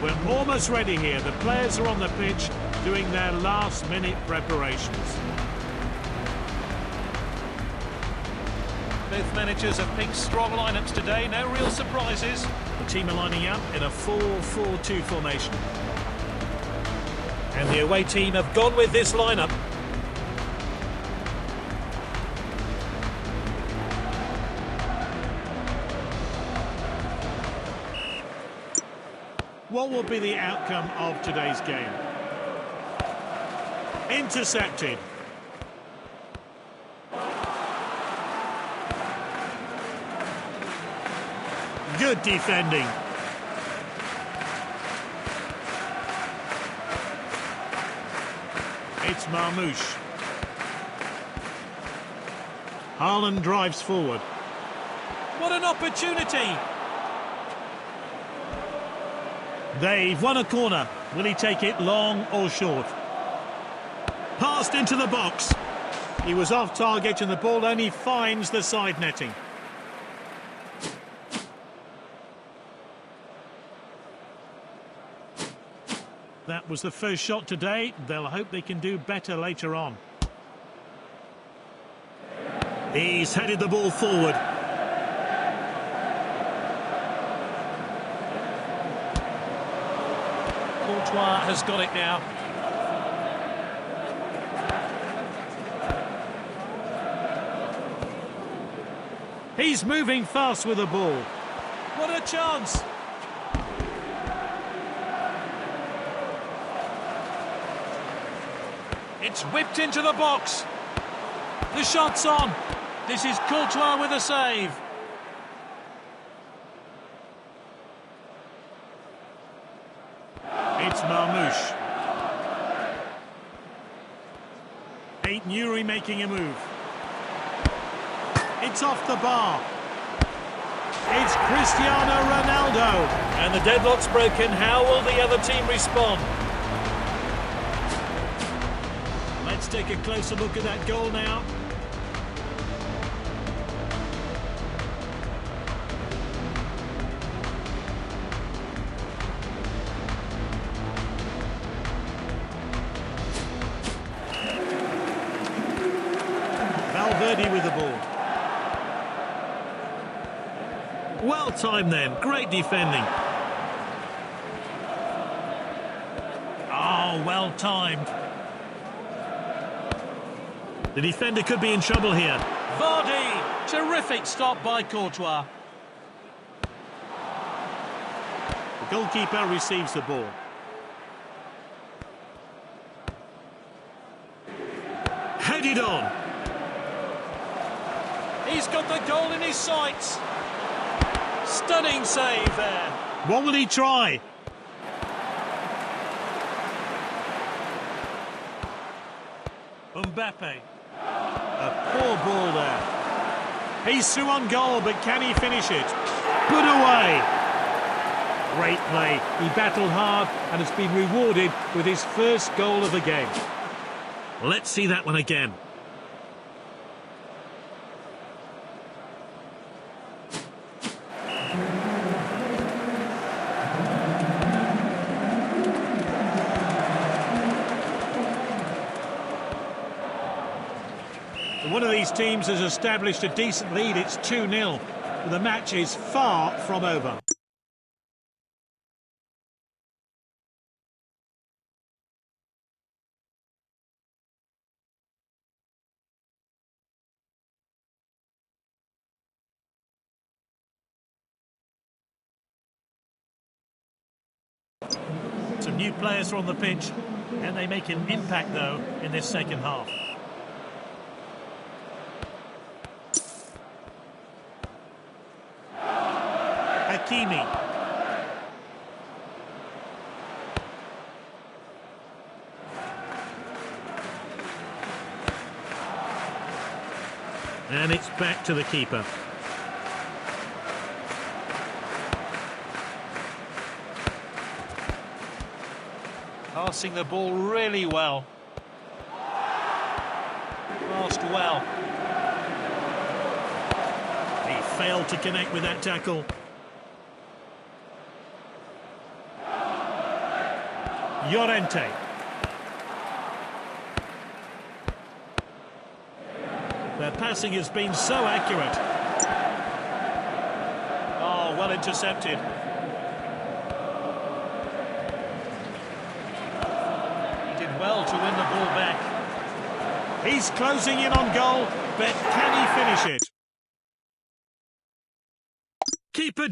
We're almost ready here. The players are on the pitch doing their last-minute preparations. Both managers have picked strong lineups today, no real surprises. The team are lining up in a 4-4-2 formation. And the away team have gone with this lineup. What will be the outcome of today's game? Intercepted. Good defending. It's Marmouche. Haaland drives forward. What an opportunity! They've won a corner. Will he take it long or short? Passed into the box. He was off target and the ball only finds the side netting. That was the first shot today. They'll hope they can do better later on. He's headed the ball forward. Courtois has got it now. He's moving fast with the ball. What a chance! It's whipped into the box. The shot's on. This is Courtois with a save. It's Marmouche. Nuri making a move. It's off the bar. It's Cristiano Ronaldo. And the deadlock's broken. How will the other team respond? Let's take a closer look at that goal now. Valverde with the ball. Well timed then, great defending. Oh, well timed. The defender could be in trouble here. Vardy! Terrific stop by Courtois. The goalkeeper receives the ball. Headed on. He's got the goal in his sights. Stunning save there. What will he try? Mbappe. A poor ball there. He's through on goal, but can he finish it? Put away. Great play. He battled hard and has been rewarded with his first goal of the game. Let's see that one again. One of these teams has established a decent lead. It's 2-0. The match is far from over. Some new players are on the pitch, and they make an impact, though, in this second half. Hakimi. And it's back to the keeper. Passing the ball really well. Passed well. He failed to connect with that tackle. Llorente. Their passing has been so accurate. Oh, well intercepted. He did well to win the ball back. He's closing in on goal, but can he finish it? Keeper